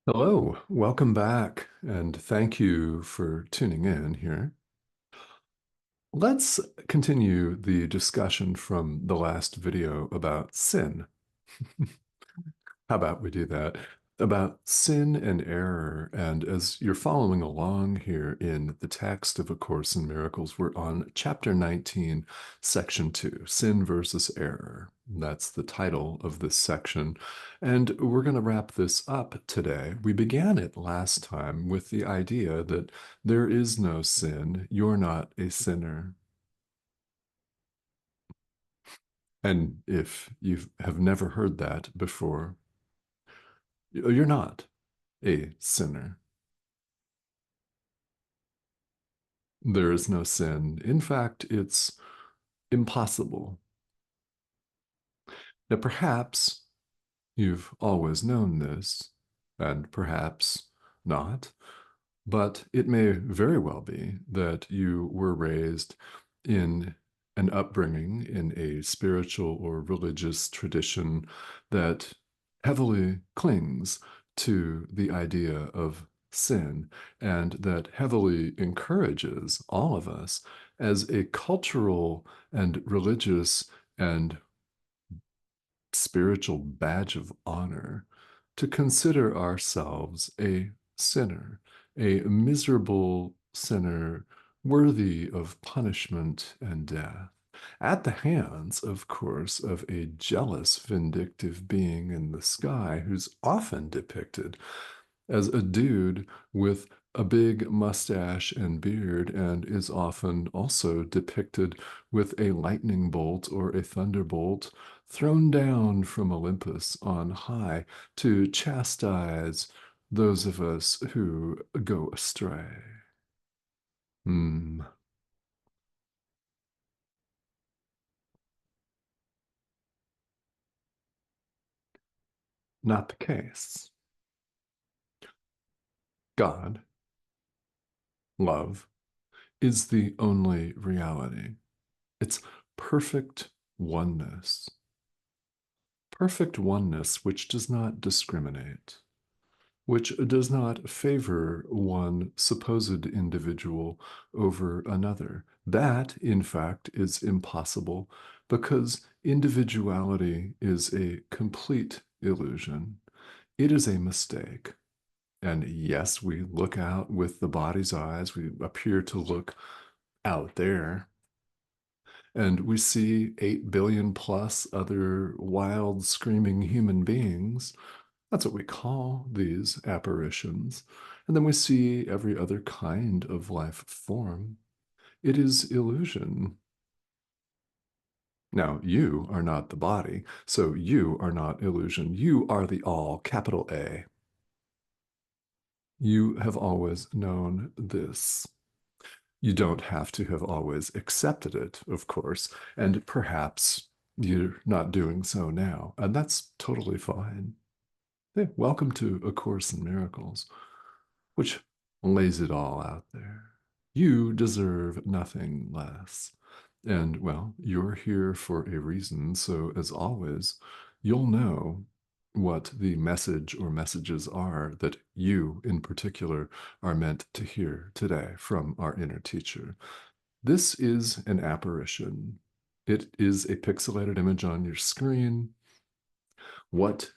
Hello, welcome back, and thank you for tuning in here. Let's continue the discussion from the last video about sin. How about we do that? About sin and error. And as you're following along here in the text of A Course in Miracles, we're on chapter 19, section 2, Sin versus Error. That's the title of this section. And we're going to wrap this up today. We began it last time with the idea that there is no sin. You're not a sinner. And if you have never heard that before, you're not a sinner. There is no sin. In fact, it's impossible. Now, perhaps you've always known this, and perhaps not, but it may very well be that you were raised in an upbringing in a spiritual or religious tradition that heavily clings to the idea of sin and that heavily encourages all of us as a cultural and religious and spiritual badge of honor to consider ourselves a sinner, a miserable sinner worthy of punishment and death, at the hands, of course, of a jealous, vindictive being in the sky who's often depicted as a dude with a big mustache and beard, and is often also depicted with a lightning bolt or a thunderbolt thrown down from Olympus on high to chastise those of us who go astray. Hmm, not the case. God, love, is the only reality. It's perfect oneness. Perfect oneness which does not discriminate, which does not favor one supposed individual over another. That, in fact, is impossible because individuality is a complete illusion. It is a mistake. And yes, we look out with the body's eyes, we appear to look out there, and we see 8 billion plus other wild, screaming human beings. That's what we call these apparitions. And then we see every other kind of life form. It is illusion. Now, you are not the body, so you are not illusion. You are the all, capital A. You have always known this. You don't have to have always accepted it, of course, and perhaps you're not doing so now, and that's totally fine. Hey, welcome to A Course in Miracles, which lays it all out there. You deserve nothing less. And well, you're here for a reason. So, as always, you'll know what the message or messages are that you in particular are meant to hear today from our inner teacher. This is an apparition. It is a pixelated image on your screen. What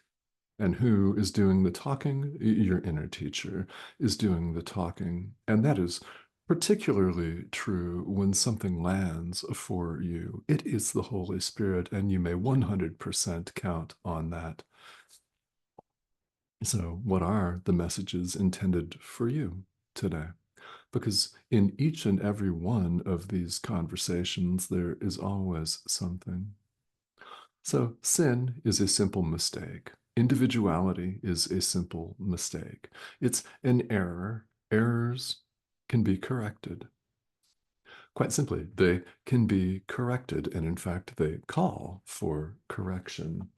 and who is doing the talking? Your inner teacher is doing the talking. And that is particularly true when something lands for you. It is the Holy Spirit, and you may 100% count on that. So, what are the messages intended for you today? Because in each and every one of these conversations, there is always something. So, sin is a simple mistake. Individuality is a simple mistake. It's an error. Errors can be corrected. Quite simply, they can be corrected, and in fact, they call for correction.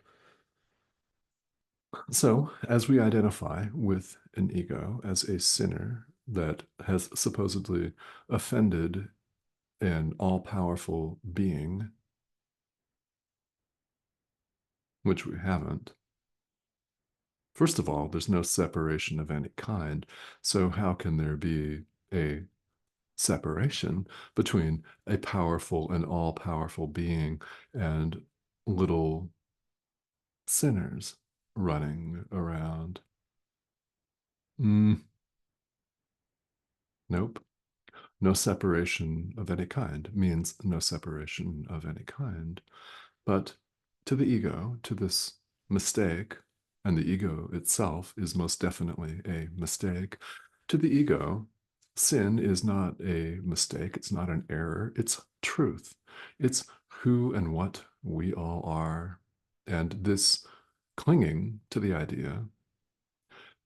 So, as we identify with an ego as a sinner that has supposedly offended an all powerful being, which we haven't, First of all, there's no separation of any kind. So, how can there be a separation between a powerful and all powerful being and little sinners running around? Mm, nope. No separation of any kind means no separation of any kind. But to the ego, to this mistake, and the ego itself is most definitely a mistake, to the ego, sin is not a mistake, it's not an error, it's truth. It's who and what we all are. And this clinging to the idea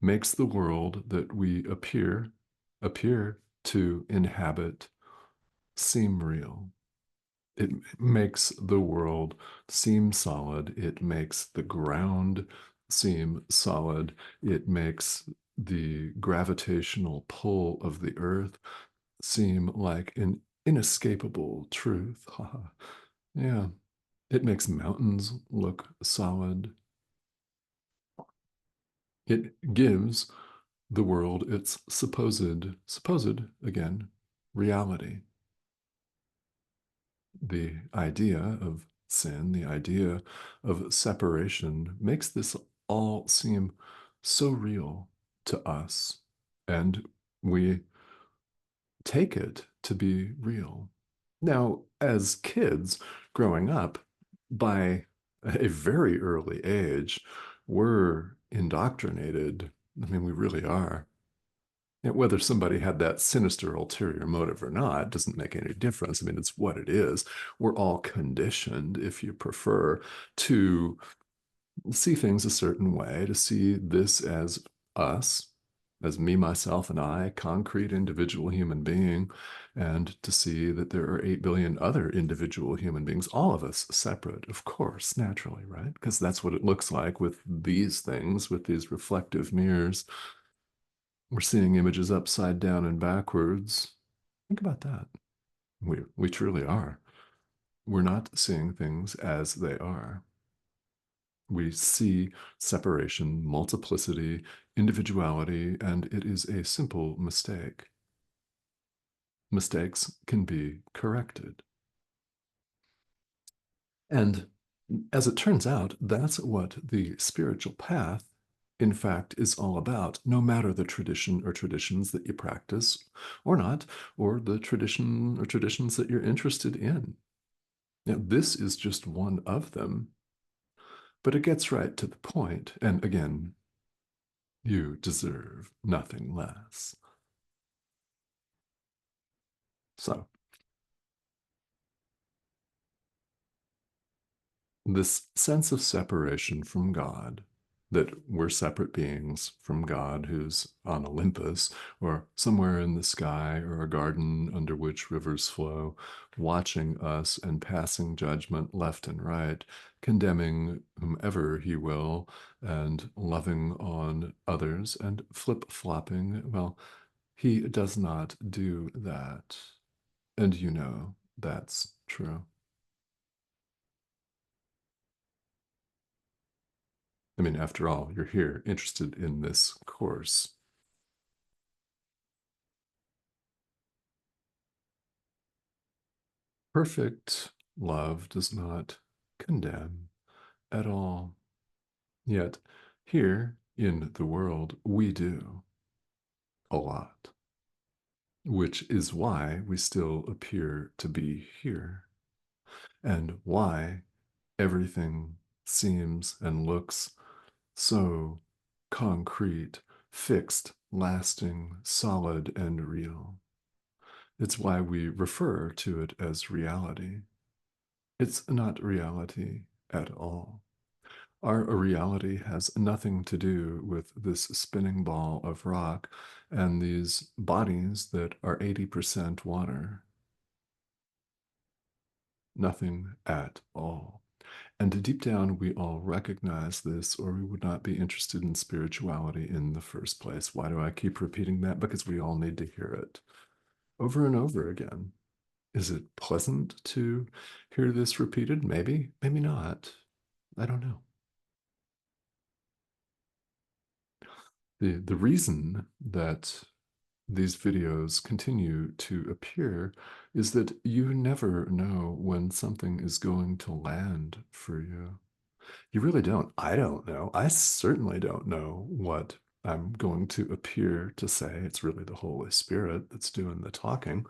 makes the world that we appear to inhabit seem real. It makes the world seem solid. It makes the ground seem solid. It makes the gravitational pull of the earth seem like an inescapable truth. Yeah, it makes mountains look solid. It gives the world its supposed again, reality. The idea of sin, the idea of separation makes this all seem so real to us. And we take it to be real. Now, as kids growing up, by a very early age, we're indoctrinated. I mean, we really are. And whether somebody had that sinister ulterior motive or not doesn't make any difference. I mean, it's what it is. We're all conditioned, if you prefer, to see things a certain way, to see this as us, as me, myself, and I, concrete individual human being, and to see that there are 8 billion other individual human beings, all of us separate, of course, naturally, right? Because that's what it looks like with these things, with these reflective mirrors. We're seeing images upside down and backwards. Think about that. We truly are. We're not seeing things as they are. We see separation, multiplicity, individuality, and it is a simple mistake. Mistakes can be corrected. And as it turns out, that's what the spiritual path, in fact, is all about, no matter the tradition or traditions that you practice or not, or the tradition or traditions that you're interested in. Now, this is just one of them, but it gets right to the point. And again, you deserve nothing less. So, this sense of separation from God, that we're separate beings from God who's on Olympus or somewhere in the sky or a garden under which rivers flow, watching us and passing judgment left and right, condemning whomever he will, and loving on others and flip flopping. Well, he does not do that. And you know that's true. I mean, after all, you're here interested in this course. Perfect love does not condemn at all. Yet, here in the world, we do a lot, which is why we still appear to be here and why everything seems and looks so concrete, fixed, lasting, solid, and real. It's why we refer to it as reality. It's not reality at all. Our reality has nothing to do with this spinning ball of rock and these bodies that are 80% water. Nothing at all. And deep down, we all recognize this, or we would not be interested in spirituality in the first place. Why do I keep repeating that? Because we all need to hear it over and over again. Is it pleasant to hear this repeated? Maybe, maybe not. I don't know. The reason that these videos continue to appear is that you never know when something is going to land for you. You really don't. I don't know. I certainly don't know what I'm going to appear to say. It's really the Holy Spirit that's doing the talking.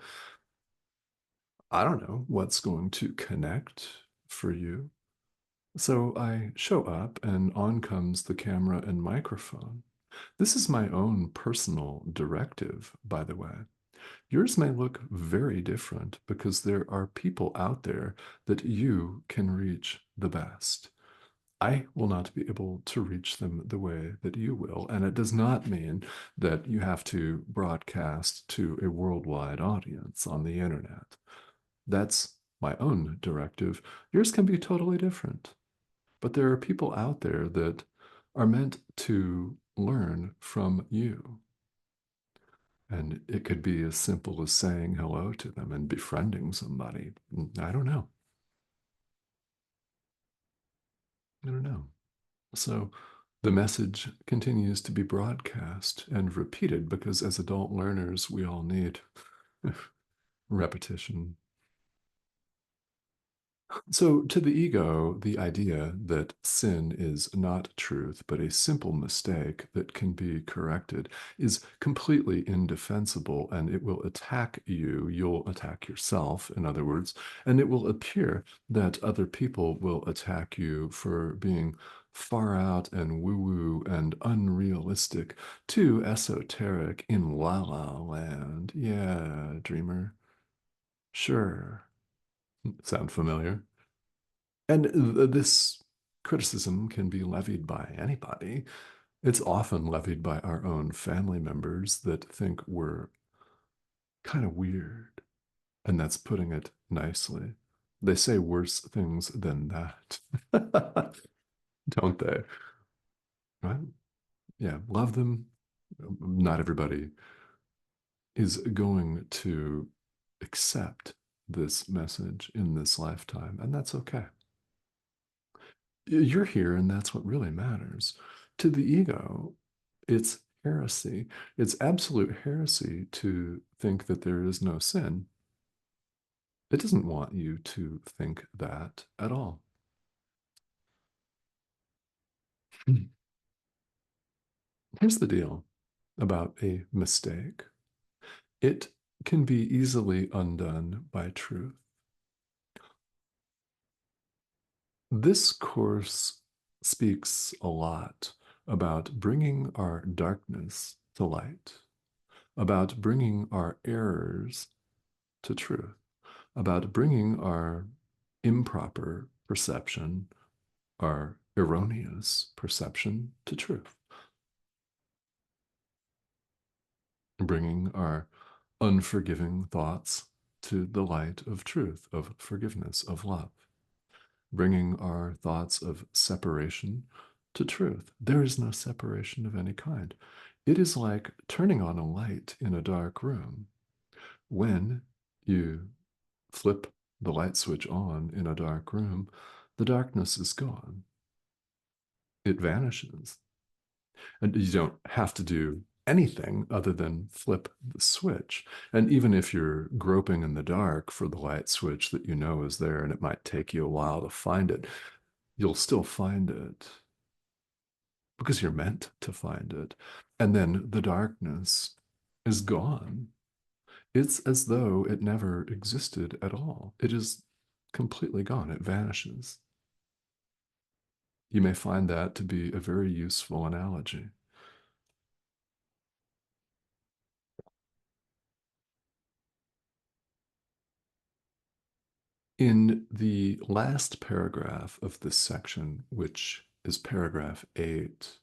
I don't know what's going to connect for you. So I show up, and on comes the camera and microphone. This is my own personal directive, by the way. Yours may look very different because there are people out there that you can reach the best. I will not be able to reach them the way that you will. And it does not mean that you have to broadcast to a worldwide audience on the internet. That's my own directive. Yours can be totally different. But there are people out there that are meant to learn from you. And it could be as simple as saying hello to them and befriending somebody. I don't know. I don't know. So the message continues to be broadcast and repeated because as adult learners, we all need repetition. So, to the ego, the idea that sin is not truth, but a simple mistake that can be corrected is completely indefensible and it will attack you. You'll attack yourself, in other words, and it will appear that other people will attack you for being far out and woo woo and unrealistic, too esoteric in la la land. Yeah, dreamer. Sure. Sound familiar? And this criticism can be levied by anybody. It's often levied by our own family members that think we're kind of weird. And that's putting it nicely. They say worse things than that, don't they? Right? Yeah, love them. Not everybody is going to accept this message in this lifetime, and that's okay. You're here, and that's what really matters. To the ego, it's heresy. It's absolute heresy to think that there is no sin. It doesn't want you to think that at all. Here's the deal about a mistake it can be easily undone by truth. This course speaks a lot about bringing our darkness to light, about bringing our errors to truth, about bringing our improper perception, our erroneous perception to truth, bringing our unforgiving thoughts to the light of truth, of forgiveness, of love, bringing our thoughts of separation to truth. There is no separation of any kind. It is like turning on a light in a dark room. When you flip the light switch on in a dark room, the darkness is gone. It vanishes. And you don't have to do anything other than flip the switch. And even if you're groping in the dark for the light switch that you know is there and it might take you a while to find it, you'll still find it because you're meant to find it. And then the darkness is gone. It's as though it never existed at all. It is completely gone. It vanishes. You may find that to be a very useful analogy. In the last paragraph of this section, which is paragraph 8,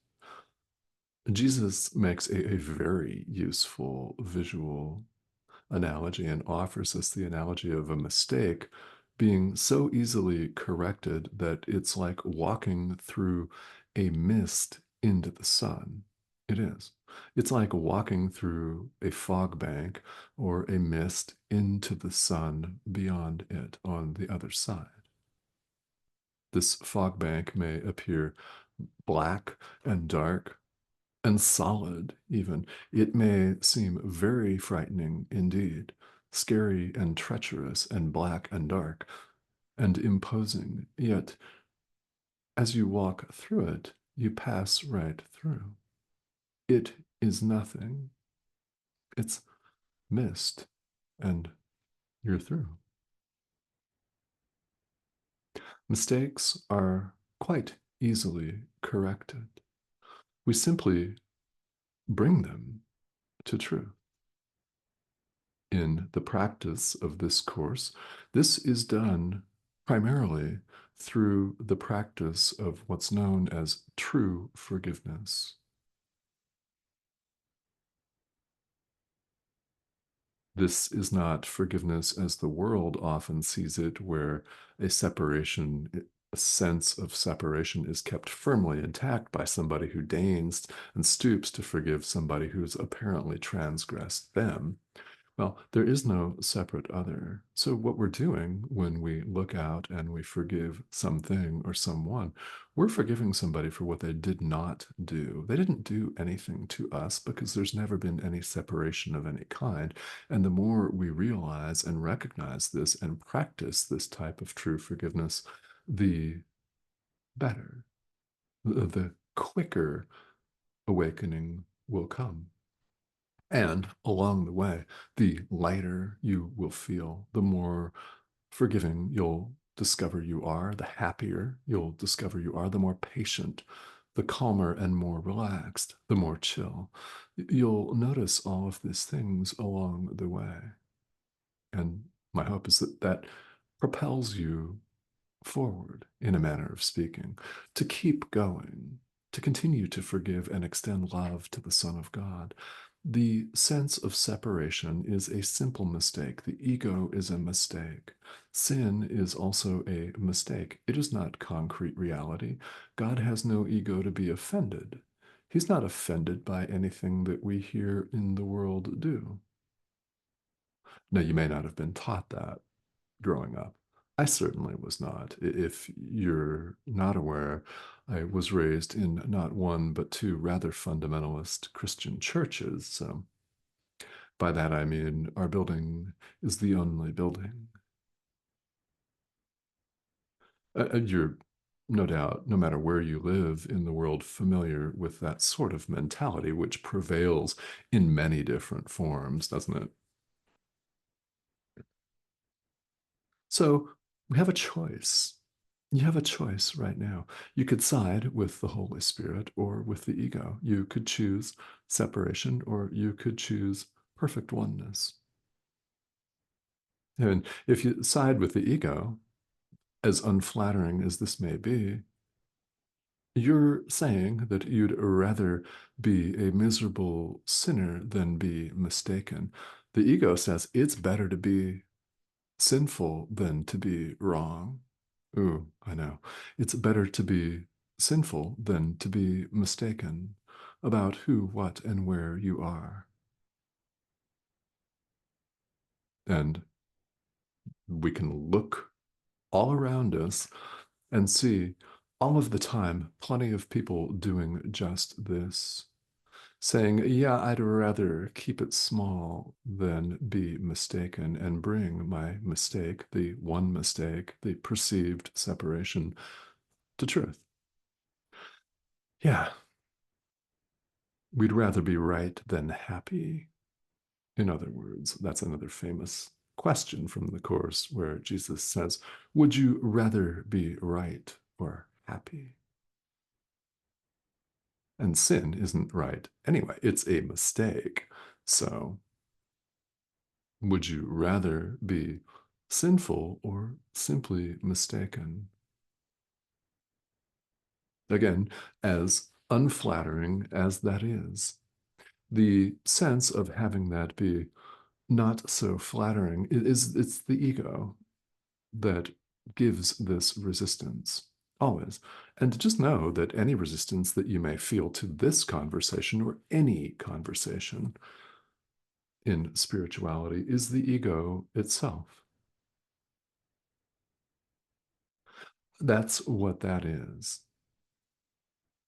Jesus makes a very useful visual analogy and offers us the analogy of a mistake being so easily corrected that it's like walking through a mist into the sun. It is. It's like walking through a fog bank or a mist into the sun beyond it on the other side. This fog bank may appear black and dark, and solid, even. It may seem very frightening indeed, scary and treacherous and black and dark and imposing, yet as you walk through it, you pass right through. It is nothing. It's mist, and you're through. Mistakes are quite easily corrected. We simply bring them to truth. In the practice of this course, this is done primarily through the practice of what's known as true forgiveness. This is not forgiveness as the world often sees it, where a separation, a sense of separation is kept firmly intact by somebody who deigns and stoops to forgive somebody who's apparently transgressed them. Well, there is no separate other. So, what we're doing when we look out and we forgive something or someone, we're forgiving somebody for what they did not do. They didn't do anything to us because there's never been any separation of any kind. And the more we realize and recognize this and practice this type of true forgiveness, the better, the quicker awakening will come. And along the way, the lighter you will feel, the more forgiving you'll discover you are, the happier you'll discover you are, the more patient, the calmer and more relaxed, the more chill. You'll notice all of these things along the way. And my hope is that that propels you forward, in a manner of speaking, to keep going, to continue to forgive and extend love to the Son of God. The sense of separation is a simple mistake. The ego is a mistake. Sin is also a mistake. It is not concrete reality. God has no ego to be offended. He's not offended by anything that we here in the world do. Now, you may not have been taught that growing up. I certainly was not. If you're not aware, I was raised in not one, but two rather fundamentalist Christian churches. So by that I mean our building is the only building. You're no doubt, no matter where you live in the world, familiar with that sort of mentality, which prevails in many different forms, doesn't it? So we have a choice. You have a choice right now. You could side with the Holy Spirit or with the ego. You could choose separation or you could choose perfect oneness. And if you side with the ego, as unflattering as this may be, you're saying that you'd rather be a miserable sinner than be mistaken. The ego says it's better to be sinful than to be wrong. Ooh, I know. It's better to be sinful than to be mistaken about who, what, and where you are. And we can look all around us and see all of the time plenty of people doing just this, saying, yeah, I'd rather keep it small than be mistaken and bring my mistake, the one mistake, the perceived separation, to truth. Yeah, we'd rather be right than happy. In other words, that's another famous question from the Course where Jesus says, would you rather be right or happy? And sin isn't right anyway, it's a mistake. So, would you rather be sinful or simply mistaken? Again, as unflattering as that is, the sense of having that be not so flattering is it's the ego that gives this resistance always. And just know that any resistance that you may feel to this conversation or any conversation in spirituality is the ego itself. That's what that is.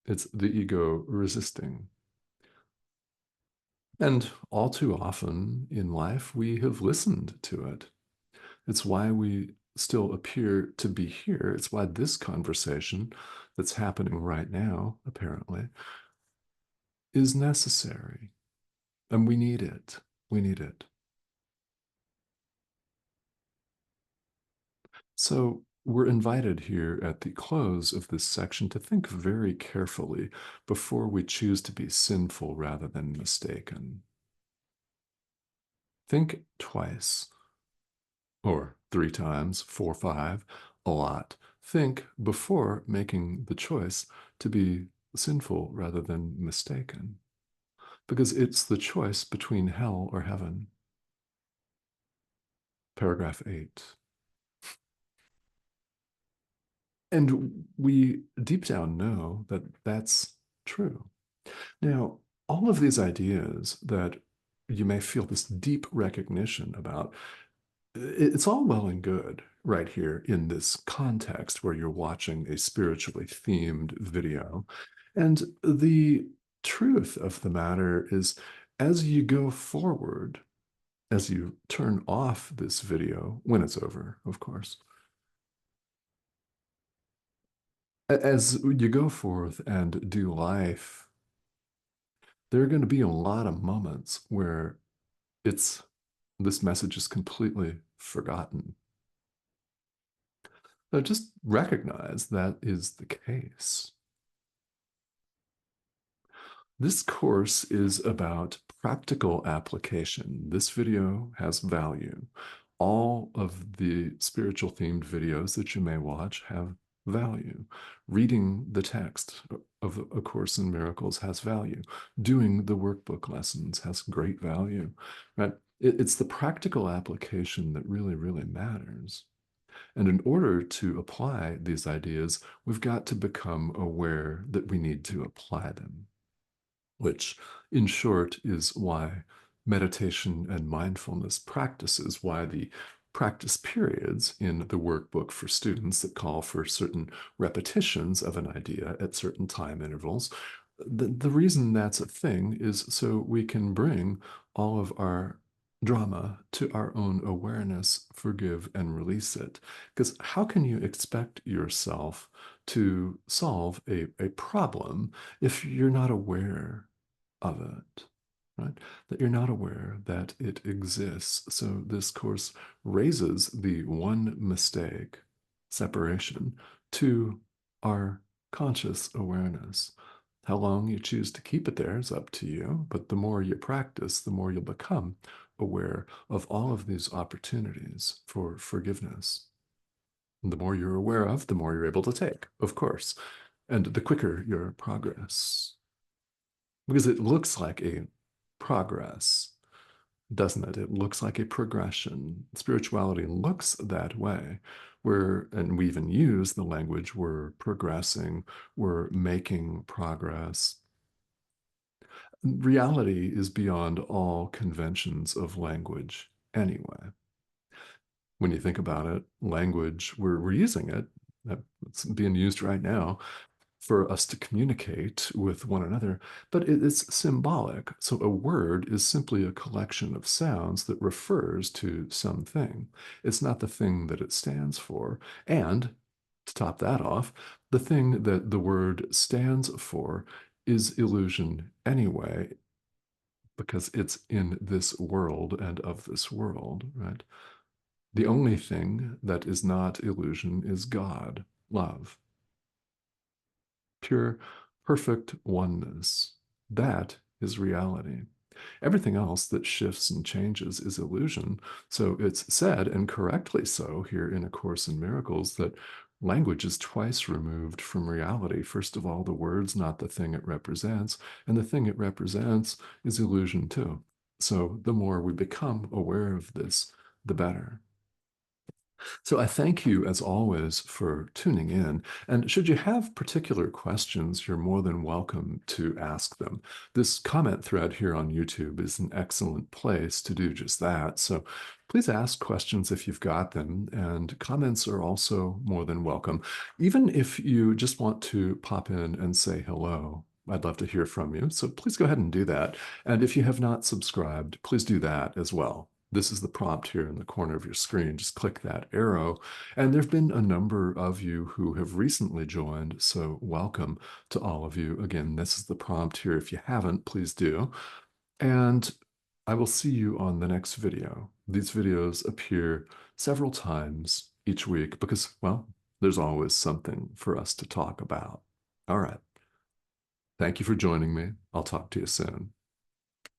It's the ego resisting. And all too often in life, we have listened to it. It's why we still appear to be here. It's why this conversation that's happening right now, apparently, is necessary. And we need it. We need it. So we're invited here at the close of this section to think very carefully before we choose to be sinful rather than mistaken. Think twice, or three times, four, five, a lot. Think before making the choice to be sinful rather than mistaken, because it's the choice between hell or heaven. Paragraph 8. And we deep down know that that's true. Now, all of these ideas that you may feel this deep recognition about, it's all well and good right here in this context where you're watching a spiritually themed video. And the truth of the matter is, as you go forward, as you turn off this video, when it's over, of course, as you go forth and do life, there are going to be a lot of moments where it's this message is completely forgotten. So just recognize that is the case. This course is about practical application. This video has value. All of the spiritual themed videos that you may watch have value. Reading the text of A Course in Miracles has value. Doing the workbook lessons has great value, right? It's the practical application that really, really matters. And in order to apply these ideas, we've got to become aware that we need to apply them, which, in short, is why meditation and mindfulness practices, why the practice periods in the workbook for students that call for certain repetitions of an idea at certain time intervals. The reason that's a thing is so we can bring all of our drama to our own awareness, forgive and release it. Because how can you expect yourself to solve a problem if you're not aware of it, right? That you're not aware that it exists. So this course raises the one mistake, separation, to our conscious awareness. How long you choose to keep it there is up to you, but the more you practice, the more you'll become aware of all of these opportunities for forgiveness. And the more you're aware of, the more you're able to take, of course, and the quicker your progress, because it looks like a progress, doesn't it? It looks like a progression. Spirituality looks that way. And we even use the language, we're progressing, we're making progress. Reality is beyond all conventions of language anyway. When you think about it, language, we're using it, it's being used right now for us to communicate with one another, but it's symbolic. So a word is simply a collection of sounds that refers to something. It's not the thing that it stands for. And to top that off, the thing that the word stands for is illusion anyway, because it's in this world and of this world, right? The only thing that is not illusion is God, love, pure, perfect oneness. That is reality. Everything else that shifts and changes is illusion. So it's said, and correctly so, here in A Course in Miracles, that language is twice removed from reality. First of all, the word's not the thing it represents, and the thing it represents is illusion too. So the more we become aware of this, the better. So I thank you, as always, for tuning in. And should you have particular questions, you're more than welcome to ask them. This comment thread here on YouTube is an excellent place to do just that. So please ask questions if you've got them, and comments are also more than welcome. Even if you just want to pop in and say hello, I'd love to hear from you. So please go ahead and do that. And if you have not subscribed, please do that as well. This is the prompt here in the corner of your screen. Just click that arrow. And there have been a number of you who have recently joined. So welcome to all of you. Again, this is the prompt here. If you haven't, please do. And I will see you on the next video. These videos appear several times each week because, well, there's always something for us to talk about. All right. Thank you for joining me. I'll talk to you soon.